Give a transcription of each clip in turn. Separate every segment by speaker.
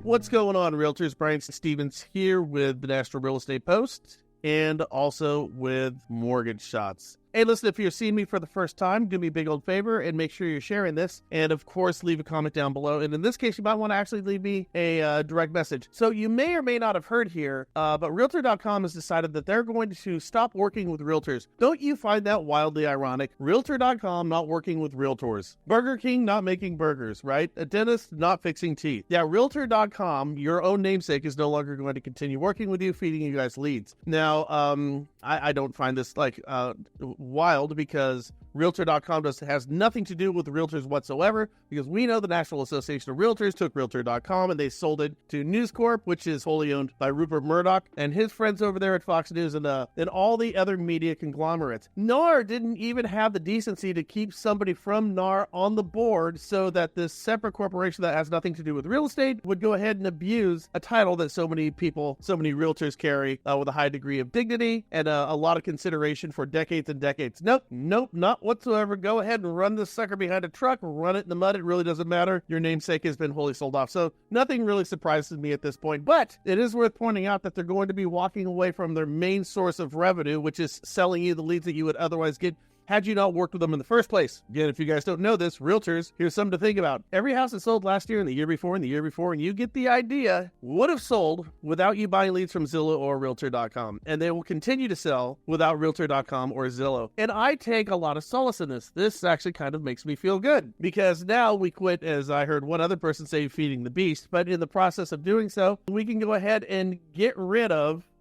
Speaker 1: What's going on, Realtors? Brian Stevens here with the National Real Estate Post and also with Mortgage Shots. Hey, listen, if you're seeing me for the first time, do me a big old favor and make sure you're sharing this. And, of course, leave a comment down below. And in this case, you might want to actually leave me a direct message. So you may or may not have heard here, but Realtor.com has decided that they're going to stop working with realtors. Don't you find that wildly ironic? Realtor.com not working with realtors. Burger King not making burgers, right? A dentist not fixing teeth. Yeah, Realtor.com, your own namesake, is no longer going to continue working with you, feeding you guys leads. Now, I don't find this wild, because Realtor.com has nothing to do with realtors whatsoever, because we know the National Association of Realtors took Realtor.com and they sold it to News Corp, which is wholly owned by Rupert Murdoch and his friends over there at Fox News and all the other media conglomerates. NAR didn't even have the decency to keep somebody from NAR on the board so that this separate corporation that has nothing to do with real estate would go ahead and abuse a title that so many people, so many realtors carry with a high degree of dignity and a lot of consideration for decades and decades. Nope, not whatsoever. Go ahead and run this sucker behind a truck, run it in the mud. It really doesn't matter. Your namesake has been wholly sold off. So nothing really surprises me at this point, but it is worth pointing out that they're going to be walking away from their main source of revenue, which is selling you the leads that you would otherwise get had you not worked with them in the first place. Again, if you guys don't know this, realtors, here's something to think about. Every house that sold last year and the year before and the year before, and you get the idea, would have sold without you buying leads from Zillow or Realtor.com. And they will continue to sell without Realtor.com or Zillow. And I take a lot of solace in this. This actually kind of makes me feel good, because now we quit, as I heard one other person say, feeding the beast. But in the process of doing so, we can go ahead and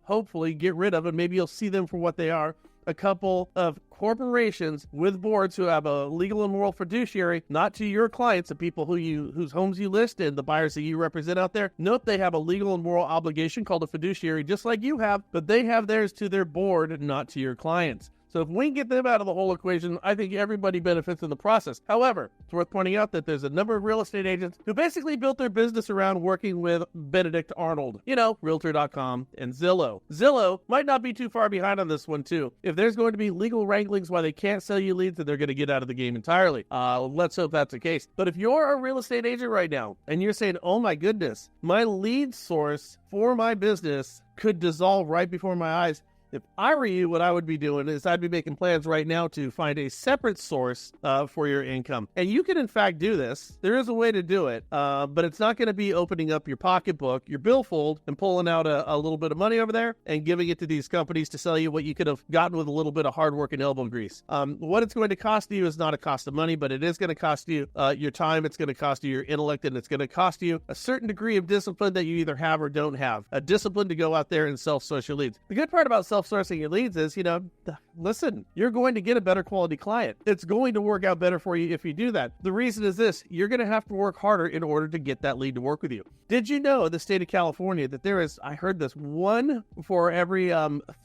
Speaker 1: hopefully get rid of, and maybe you'll see them for what they are, a couple of corporations with boards who have a legal and moral fiduciary, not to your clients, the people whose homes you list and the buyers that you represent out there. Nope, they have a legal and moral obligation called a fiduciary, just like you have, but they have theirs to their board, not to your clients. So if we can get them out of the whole equation, I think everybody benefits in the process. However, it's worth pointing out that there's a number of real estate agents who basically built their business around working with Benedict Arnold. You know, Realtor.com and Zillow. Zillow might not be too far behind on this one too. If there's going to be legal wranglings why they can't sell you leads, then they're going to get out of the game entirely. Let's hope that's the case. But if you're a real estate agent right now and you're saying, oh my goodness, my lead source for my business could dissolve right before my eyes, if I were you, what I would be doing is I'd be making plans right now to find a separate source for your income. And you can, in fact, do this. There is a way to do it, but it's not going to be opening up your pocketbook, your billfold, and pulling out a little bit of money over there and giving it to these companies to sell you what you could have gotten with a little bit of hard work and elbow grease. What it's going to cost you is not a cost of money, but it is going to cost you your time. It's going to cost you your intellect, and it's going to cost you a certain degree of discipline that you either have or don't have. A discipline to go out there and self-source your leads. The good part about self-sourcing your leads is, listen, you're going to get a better quality client. It's going to work out better for you if you do that. The reason is this: you're going to have to work harder in order to get that lead to work with you. Did you know, the state of California, that there is, I heard this, 1 for every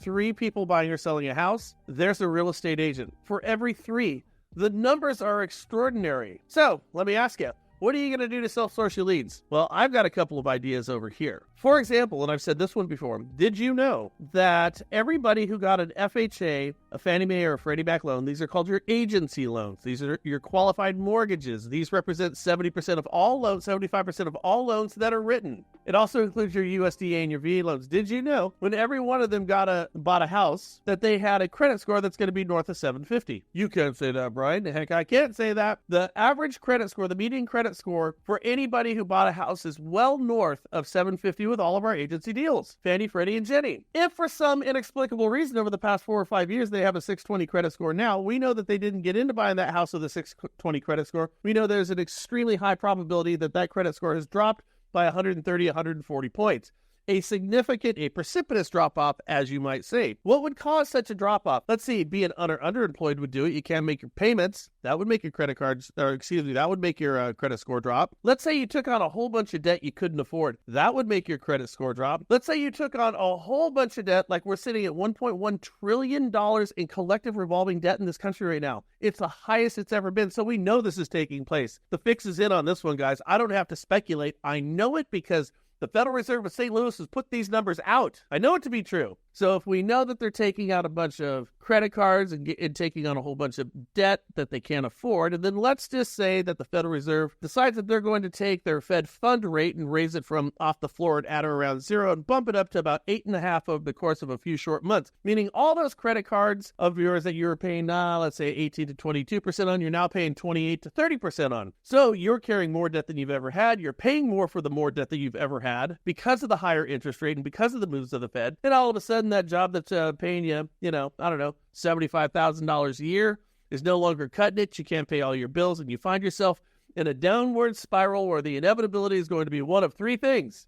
Speaker 1: 3 people buying or selling a house, there's a real estate agent. For every 3. The numbers are extraordinary. So let me ask you, what are you going to do to self-source your leads? Well, I've got a couple of ideas over here. For example, and I've said this one before, did you know that everybody who got an FHA, a Fannie Mae or a Freddie Mac loan, these are called your agency loans. These are your qualified mortgages. These represent 70% of all loans, 75% of all loans that are written. It also includes your USDA and your VA loans. Did you know when every one of them bought a house that they had a credit score that's going to be north of 750? You can't say that, Brian. Heck, I can't say that. The average credit score, the median credit score for anybody who bought a house is well north of 750 with all of our agency deals, Fannie, Freddie, and Ginnie. If for some inexplicable reason over the past 4 or 5 years they have a 620 credit score now, we know that they didn't get into buying that house with a 620 credit score. We know there's an extremely high probability that that credit score has dropped by 130, 140 points. A precipitous drop-off, as you might say. What would cause such a drop-off? Let's see, being underemployed would do it. You can't make your payments. That would make your that would make your credit score drop. Let's say you took on a whole bunch of debt you couldn't afford. That would make your credit score drop. Let's say you took on a whole bunch of debt, like we're sitting at $1.1 trillion in collective revolving debt in this country right now. It's the highest it's ever been, so we know this is taking place. The fix is in on this one, guys. I don't have to speculate. I know it because the Federal Reserve of St. Louis has put these numbers out. I know it to be true. So if we know that they're taking out a bunch of credit cards and taking on a whole bunch of debt that they can't afford, and then let's just say that the Federal Reserve decides that they're going to take their Fed fund rate and raise it from off the floor at around 0 and bump it up to about 8.5 over the course of a few short months, meaning all those credit cards of yours that you were paying, let's say 18 to 22% on, you're now paying 28 to 30% on. So you're carrying more debt than you've ever had. You're paying more for the more debt that you've ever had because of the higher interest rate and because of the moves of the Fed. And all of a sudden, that job that's paying you, $75,000 a year is no longer cutting it. You can't pay all your bills, and you find yourself in a downward spiral where the inevitability is going to be one of three things.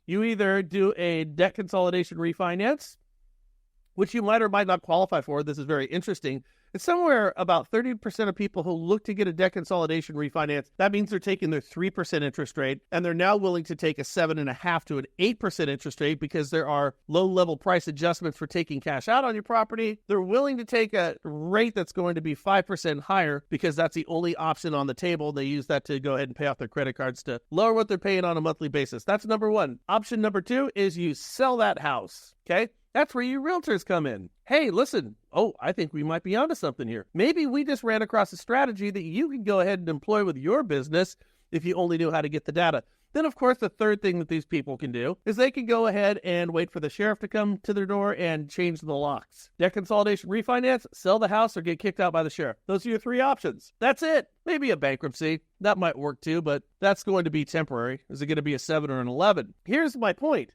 Speaker 1: You either do a debt consolidation refinance, which you might or might not qualify for. This is very interesting. It's somewhere about 30% of people who look to get a debt consolidation refinance. That means they're taking their 3% interest rate, and they're now willing to take a 7.5% to an 8% interest rate because there are low-level price adjustments for taking cash out on your property. They're willing to take a rate that's going to be 5% higher because that's the only option on the table. They use that to go ahead and pay off their credit cards to lower what they're paying on a monthly basis. That's number one. Option number two is you sell that house, okay? That's where you realtors come in. Hey, listen, I think we might be onto something here. Maybe we just ran across a strategy that you can go ahead and employ with your business if you only knew how to get the data. Then, of course, the third thing that these people can do is they can go ahead and wait for the sheriff to come to their door and change the locks. Debt consolidation, refinance, sell the house, or get kicked out by the sheriff. Those are your three options. That's it. Maybe a bankruptcy. That might work too, but that's going to be temporary. Is it going to be a 7 or an 11? Here's my point.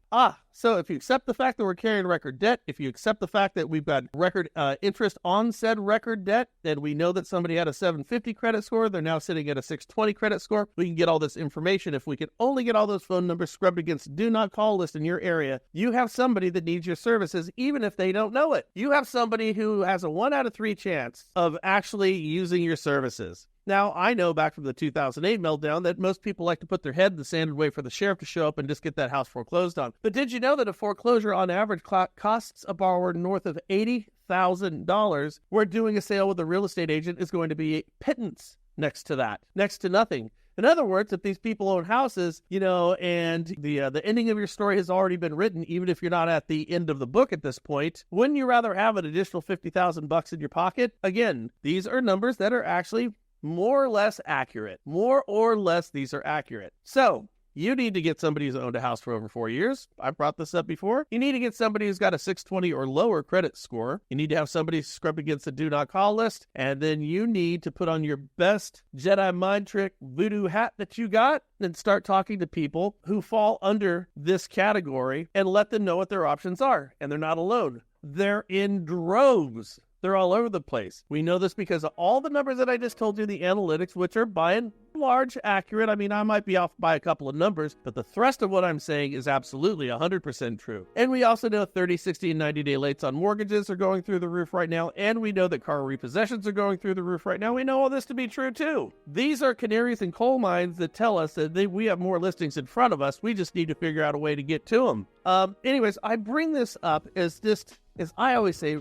Speaker 1: So if you accept the fact that we're carrying record debt, if you accept the fact that we've got record interest on said record debt, and we know that somebody had a 750 credit score, they're now sitting at a 620 credit score, we can get all this information. If we can only get all those phone numbers scrubbed against do not call list in your area, you have somebody that needs your services, even if they don't know it. You have somebody who has a 1 out of 3 chance of actually using your services. Now, I know back from the 2008 meltdown that most people like to put their head in the sand and wait for the sheriff to show up and just get that house foreclosed on. But did you know that a foreclosure on average costs a borrower north of $80,000, where doing a sale with a real estate agent is going to be a pittance next to that, next to nothing? In other words, if these people own houses, and the ending of your story has already been written, even if you're not at the end of the book at this point, wouldn't you rather have an additional $50,000 in your pocket? Again, these are numbers that are actually more or less accurate. More or less, these are accurate. So you need to get somebody who's owned a house for over 4 years. I've brought this up before. You need to get somebody who's got a 620 or lower credit score. You need to have somebody scrubbed against the do not call list. And then you need to put on your best Jedi mind trick voodoo hat that you got and start talking to people who fall under this category and let them know what their options are. And they're not alone. They're in droves. They're all over the place. We know this because of all the numbers that I just told you, the analytics, which are by and large accurate. I mean, I might be off by a couple of numbers, but the thrust of what I'm saying is absolutely 100% true. And we also know 30, 60, and 90-day lates on mortgages are going through the roof right now, and we know that car repossessions are going through the roof right now. We know all this to be true, too. These are canaries in coal mines that tell us that we have more listings in front of us. We just need to figure out a way to get to them. Anyways, I bring this up as I always say,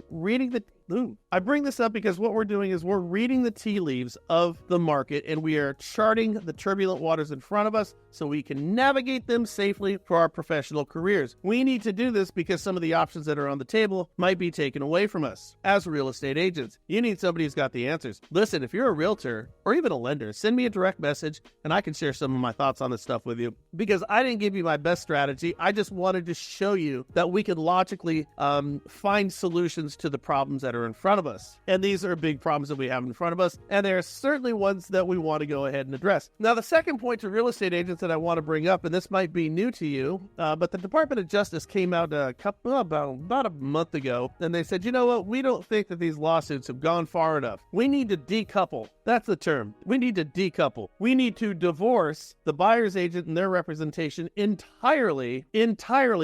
Speaker 1: I bring this up because what we're doing is we're reading the tea leaves of the market, and we are charting the turbulent waters in front of us so we can navigate them safely for our professional careers. We need to do this because some of the options that are on the table might be taken away from us. As real estate agents, you need somebody who's got the answers. Listen, if you're a realtor or even a lender, send me a direct message and I can share some of my thoughts on this stuff with you, because I didn't give you my best strategy. I just wanted to show you that we could logically find solutions to the problems that are in front of us. And these are big problems that we have in front of us, and there are certainly ones that we want to go ahead and address. Now, the second point to real estate agents that I want to bring up, and this might be new to you, but the Department of Justice came out about a month ago, and they said, you know what, we don't think that these lawsuits have gone far enough. We need to decouple. That's the term. We need to decouple. We need to divorce the buyer's agent and their representation entirely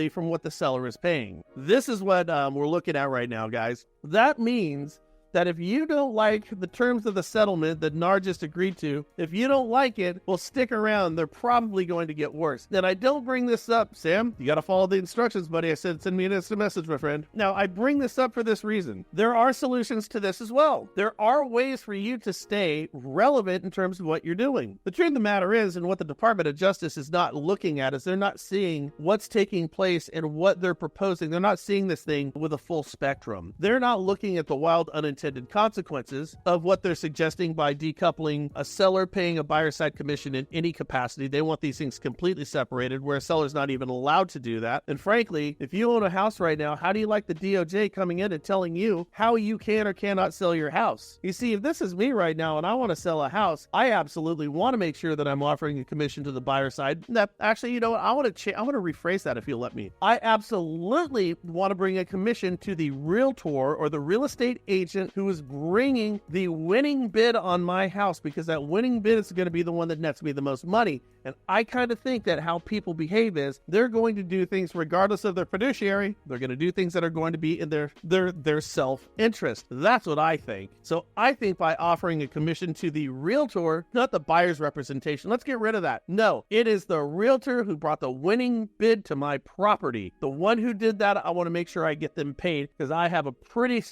Speaker 1: from what the seller is paying. This is what we're looking at right now, guys. That means that if you don't like the terms of the settlement that NAR just agreed to, if you don't like it, well, stick around. They're probably going to get worse. And I don't bring this up, Sam. You got to follow the instructions, buddy. I said, send me an instant message, my friend. Now, I bring this up for this reason. There are solutions to this as well. There are ways for you to stay relevant in terms of what you're doing. The truth of the matter is, and what the Department of Justice is not looking at, is they're not seeing what's taking place and what they're proposing. They're not seeing this thing with a full spectrum. They're not looking at the wild unintended consequences of what they're suggesting by decoupling a seller paying a buyer side commission in any capacity. They want these things completely separated, where a seller's not even allowed to do that. And frankly, if you own a house right now, how do you like the DOJ coming in and telling you how you can or cannot sell your house? You see, if this is me right now and I want to sell a house, I absolutely want to make sure that I'm offering a commission to the buyer side. Actually, you know what? I want to rephrase that if you'll let me. I absolutely want to bring a commission to the realtor or the real estate agent who is bringing the winning bid on my house, because that winning bid is going to be the one that nets me the most money. And I kind of think that how people behave is they're going to do things regardless of their fiduciary. They're going to do things that are going to be in their self-interest. That's what I think. So I think by offering a commission to the realtor, not the buyer's representation, let's get rid of that. No, it is the realtor who brought the winning bid to my property. The one who did that, I want to make sure I get them paid, because I have a pretty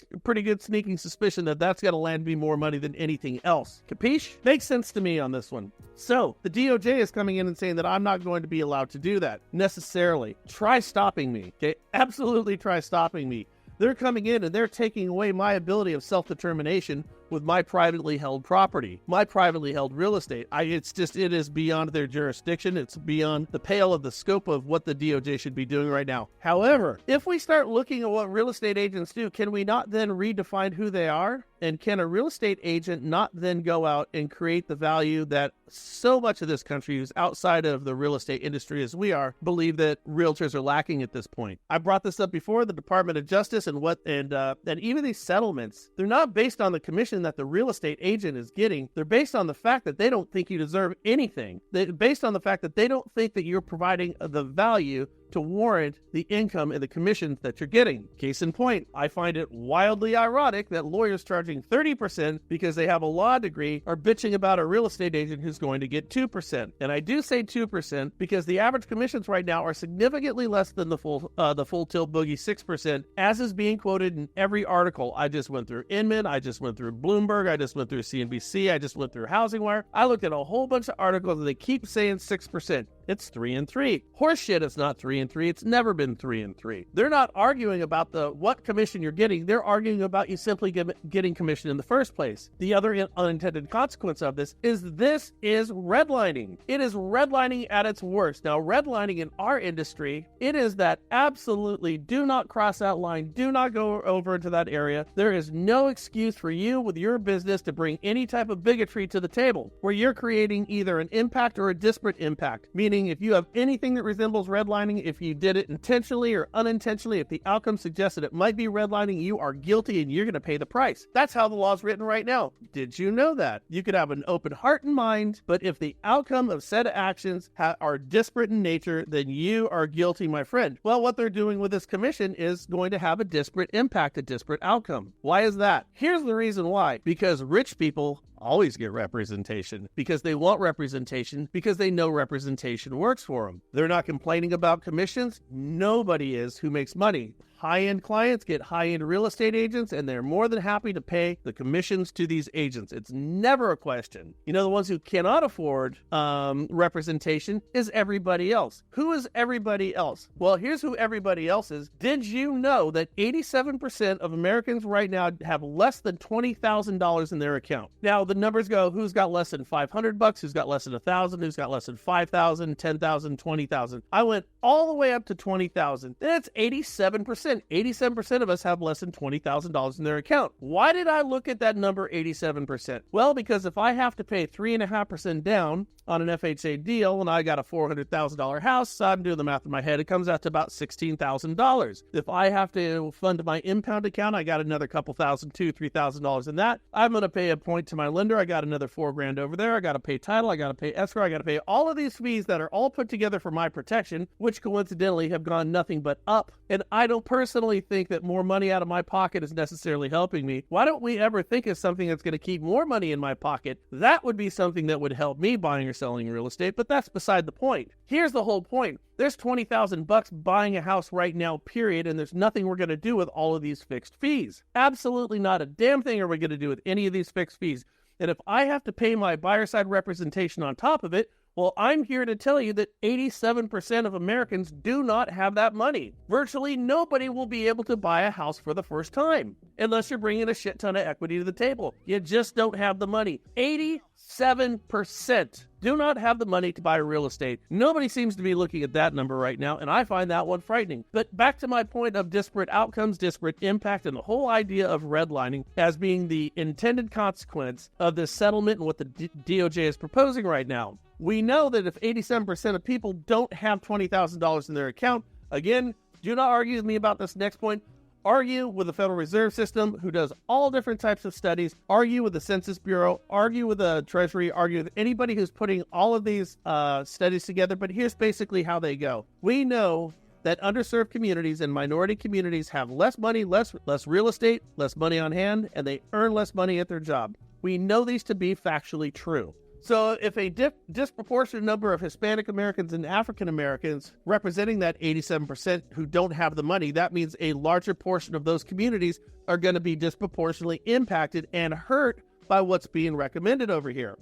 Speaker 1: good sneaking suspicion that that's going to land me more money than anything else. Capiche? Makes sense to me on this one. So the DOJ is coming in and saying that I'm not going to be allowed to do that necessarily. Try stopping me. Okay, absolutely try stopping me. They're coming in and they're taking away my ability of self-determination with my privately held property, my privately held real estate. It is beyond their jurisdiction. It's beyond the pale of the scope of what the DOJ should be doing right now. However, if we start looking at what real estate agents do, can we not then redefine who they are? And can a real estate agent not then go out and create the value that so much of this country, who's outside of the real estate industry as we are, believe that realtors are lacking at this point? I brought this up before, the Department of Justice and even these settlements, they're not based on the commission that the real estate agent is getting. They're based on the fact that they don't think you deserve anything. They're based on the fact that they don't think that you're providing the value to warrant the income and the commissions that you're getting. Case in point, I find it wildly ironic that lawyers charging 30% because they have a law degree are bitching about a real estate agent who's going to get 2%. And I do say 2% because the average commissions right now are significantly less than the full tilt boogie 6%, as is being quoted in every article. I just went through Inman, I just went through Bloomberg, I just went through CNBC, I just went through Housing Wire. I looked at a whole bunch of articles and they keep saying 6%. It's 3 and 3. Horseshit, it's not 3 and 3. It's never been 3 and 3. They're not arguing about what commission you're getting. They're arguing about you simply getting commission in the first place. The other unintended consequence of this is redlining. It is redlining at its worst. Now, redlining in our industry, it is that absolutely do not cross that line. Do not go over into that area. There is no excuse for you with your business to bring any type of bigotry to the table where you're creating either an impact or a disparate impact, meaning if you have anything that resembles redlining, if you did it intentionally or unintentionally, if the outcome suggests that it might be redlining, you are guilty and you're going to pay the price. That's how the law is written right now. Did you know that? You could have an open heart and mind, but if the outcome of said actions are disparate in nature, then you are guilty, my friend. Well, what they're doing with this commission is going to have a disparate impact, a disparate outcome. Why is that? Here's the reason why. Because rich people always get representation, because they want representation, because they know representation works for them. They're not complaining about commissions. Nobody is who makes money. High-end clients get high-end real estate agents, and they're more than happy to pay the commissions to these agents. It's never a question. You know, the ones who cannot afford representation is everybody else. Who is everybody else? Well, here's who everybody else is. Did you know that 87% of Americans right now have less than $20,000 in their account? Now, the numbers go, who's got less than $500, who's got less than $1,000, who's got less than $5,000, $10,000, $20,000. I went all the way up to $20,000. That's 87%. 87% of us have less than $20,000 in their account. Why did I look at that number 87%? Well, because if I have to pay 3.5% down on an FHA deal and I got a $400,000 house, I'm doing the math in my head, it comes out to about $16,000. If I have to fund my impound account, I got another couple thousand, $2,000, $3,000 in that. I'm going to pay a point to my lender. I got another $4,000 over there. I got to pay title. I got to pay escrow. I got to pay all of these fees that are all put together for my protection, which coincidentally have gone nothing but up. And I don't personally personally think that more money out of my pocket is necessarily helping me, why don't we ever think of something that's going to keep more money in my pocket? That would be something that would help me buying or selling real estate, but that's beside the point. Here's the whole point. There's $20,000 buying a house right now, period, and there's nothing we're going to do with all of these fixed fees. Absolutely not a damn thing are we going to do with any of these fixed fees. And if I have to pay my buyer side representation on top of it, well, I'm here to tell you that 87% of Americans do not have that money. Virtually nobody will be able to buy a house for the first time unless you're bringing a shit ton of equity to the table. You just don't have the money. 87% do not have the money to buy real estate. Nobody seems to be looking at that number right now, and I find that one frightening. But back to my point of disparate outcomes, disparate impact, and the whole idea of redlining as being the intended consequence of this settlement and what the DOJ is proposing right now. We know that if 87% of people don't have $20,000 in their account, again, do not argue with me about this next point. Argue with the Federal Reserve System, who does all different types of studies. Argue with the Census Bureau. Argue with the Treasury. Argue with anybody who's putting all of these studies together. But here's basically how they go. We know that underserved communities and minority communities have less money, less real estate, less money on hand, and they earn less money at their job. We know these to be factually true. So if a disproportionate number of Hispanic Americans and African Americans representing that 87% who don't have the money, that means a larger portion of those communities are going to be disproportionately impacted and hurt by what's being recommended over here.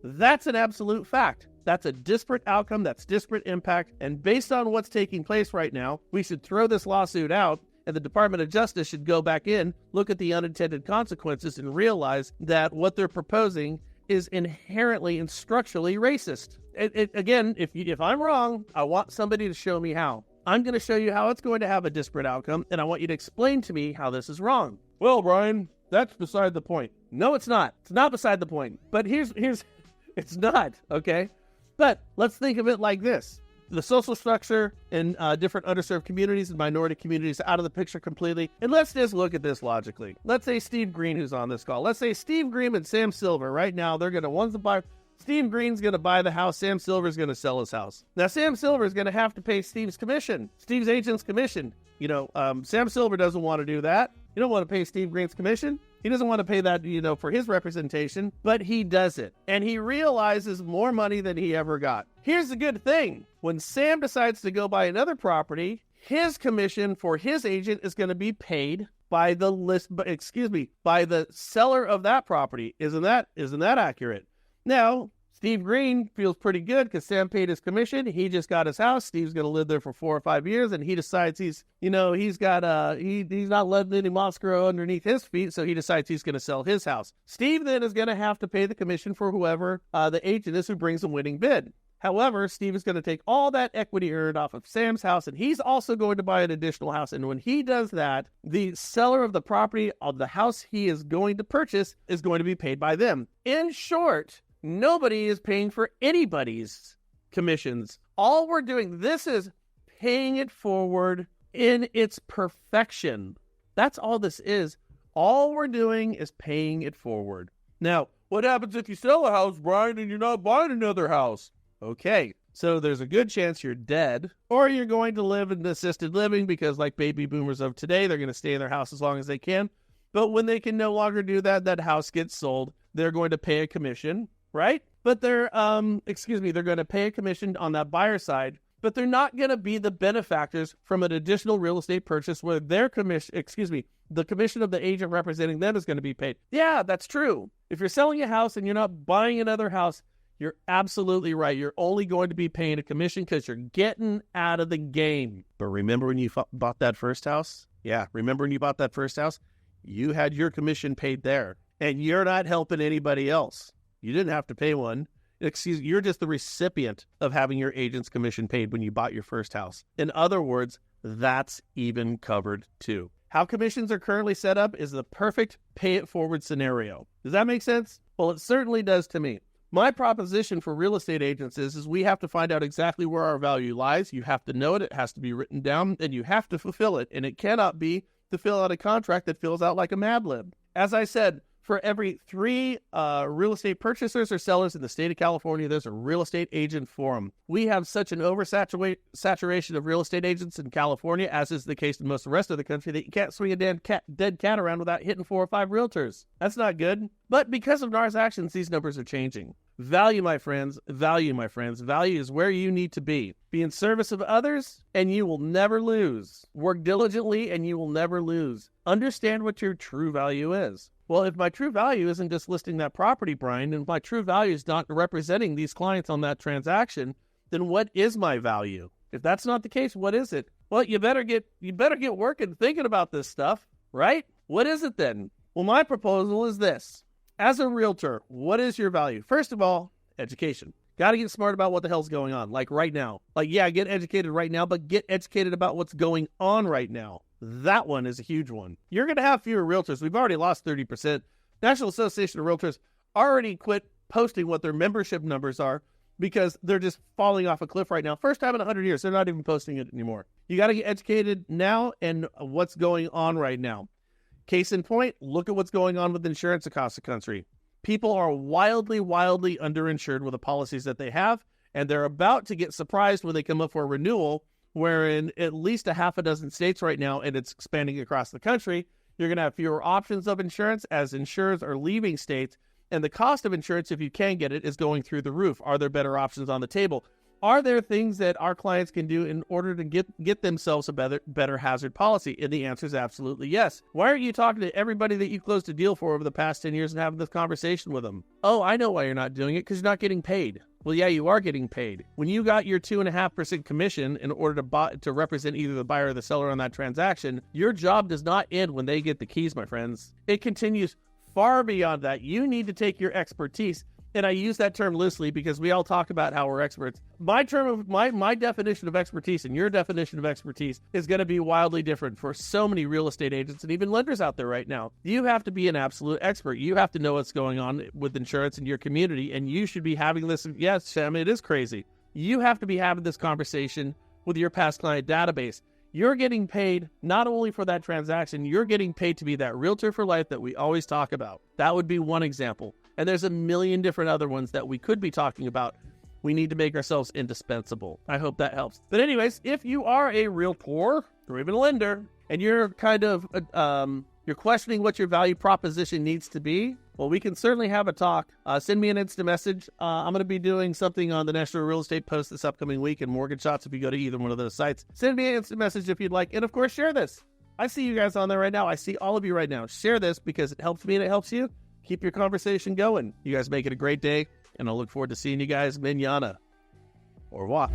Speaker 1: That's an absolute fact. That's a disparate outcome. That's disparate impact. And based on what's taking place right now, we should throw this lawsuit out, and the Department of Justice should go back in, look at the unintended consequences, and realize that what they're proposing is inherently and structurally racist. Again, if I'm wrong, I want somebody to show me how. I'm going to show you how it's going to have a disparate outcome, and I want you to explain to me how this is wrong. Well, Brian, that's beside the point. No, it's not. It's not beside the point. But here's it's not, okay? But let's think of it like this. The social structure in different underserved communities and minority communities out of the picture completely. And let's just look at this logically. Let's say Steve Green, who's on this call. Let's say Steve Green and Sam Silver right now, they're going to, one's the buyer. Steve Green's going to buy the house. Sam Silver's going to sell his house. Now, Sam Silver is going to have to pay Steve's commission, Steve's agent's commission. Sam Silver doesn't want to do that. You don't want to pay Steve Green's commission. He doesn't want to pay that, for his representation, but he does it. And he realizes more money than he ever got. Here's the good thing. When Sam decides to go buy another property, his commission for his agent is going to be paid by by the seller of that property. Isn't that accurate? Now, Steve Green feels pretty good because Sam paid his commission. He just got his house. Steve's going to live there for 4 or 5 years, and he decides he's not letting any moss grow underneath his feet, so he decides he's going to sell his house. Steve then is going to have to pay the commission for whoever the agent is who brings the winning bid. However, Steve is going to take all that equity earned off of Sam's house, and he's also going to buy an additional house. And when he does that, the seller of the property of the house he is going to purchase is going to be paid by them. In short, nobody is paying for anybody's commissions. All we're doing, this is paying it forward in its perfection. That's all this is. All we're doing is paying it forward. Now, what happens if you sell a house, Brian, and you're not buying another house? Okay, so there's a good chance you're dead, or you're going to live in assisted living because like baby boomers of today, they're going to stay in their house as long as they can. But when they can no longer do that, that house gets sold. They're going to pay a commission, right? But they're going to pay a commission on that buyer side, but they're not going to be the benefactors from an additional real estate purchase where their the commission of the agent representing them is going to be paid. Yeah, that's true. If you're selling a house and you're not buying another house, you're absolutely right. You're only going to be paying a commission because you're getting out of the game. But remember when you bought that first house? Yeah, remember when you bought that first house? You had your commission paid there, and you're not helping anybody else. You didn't have to pay one. You're just the recipient of having your agent's commission paid when you bought your first house. In other words, that's even covered too. How commissions are currently set up is the perfect pay-it-forward scenario. Does that make sense? Well, it certainly does to me. My proposition for real estate agents is we have to find out exactly where our value lies. You have to know it. It has to be written down, and you have to fulfill it. And it cannot be to fill out a contract that fills out like a Mad Lib. As I said, For every 3 real estate purchasers or sellers in the state of California, there's a real estate agent forum. We have such an oversaturation of real estate agents in California, as is the case in most of the rest of the country, that you can't swing a dead cat around without hitting 4 or 5 realtors. That's not good. But because of NAR's actions, these numbers are changing. Value, my friends. Value, my friends. Value is where you need to be. Be in service of others, and you will never lose. Work diligently, and you will never lose. Understand what your true value is. Well, if my true value isn't just listing that property, Brian, and my true value is not representing these clients on that transaction, then what is my value? If that's not the case, what is it? Well, you better get working thinking about this stuff, right? What is it then? Well, my proposal is this. As a realtor, what is your value? First of all, education. Got to get smart about what the hell's going on, like right now. Like, yeah, get educated right now, but get educated about what's going on right now. That one is a huge one. You're going to have fewer realtors. We've already lost 30%. National Association of Realtors already quit posting what their membership numbers are because they're just falling off a cliff right now. First time in 100 years, they're not even posting it anymore. You got to get educated now and what's going on right now. Case in point, look at what's going on with insurance across the country. People are wildly underinsured with the policies that they have, and they're about to get surprised when they come up for a renewal, where in at least a half a dozen states right now, and it's expanding across the country, you're going to have fewer options of insurance as insurers are leaving states, and the cost of insurance, if you can get it, is going through the roof. Are there better options on the table? Are there things that our clients can do in order to get themselves a better hazard policy? And the answer is absolutely yes. Why aren't you talking to everybody that you closed a deal for over the past 10 years and having this conversation with them? Oh, I know why you're not doing it, because you're not getting paid. Well, yeah, you are getting paid. When you got your 2.5% commission in order to represent either the buyer or the seller on that transaction, your job does not end when they get the keys, my friends. It continues far beyond that. You need to take your expertise. And I use that term loosely because we all talk about how we're experts. My definition of expertise and your definition of expertise is going to be wildly different for so many real estate agents and even lenders out there right now. You have to be an absolute expert. You have to know what's going on with insurance in your community, and you should be having this. Yes, Sam, it is crazy. You have to be having this conversation with your past client database. You're getting paid not only for that transaction, you're getting paid to be that realtor for life that we always talk about. That would be one example. And there's a million different other ones that we could be talking about. We need to make ourselves indispensable. I hope that helps. But anyways, if you are a realtor or even a lender, and you're kind of you're questioning what your value proposition needs to be, well, we can certainly have a talk. Send me an instant message. I'm going to be doing something on the National Real Estate Post this upcoming week and Mortgage Shots if you go to either one of those sites. Send me an instant message if you'd like. And of course, share this. I see you guys on there right now. I see all of you right now. Share this because it helps me and it helps you. Keep your conversation going. You guys make it a great day, and I'll look forward to seeing you guys manana. Au revoir.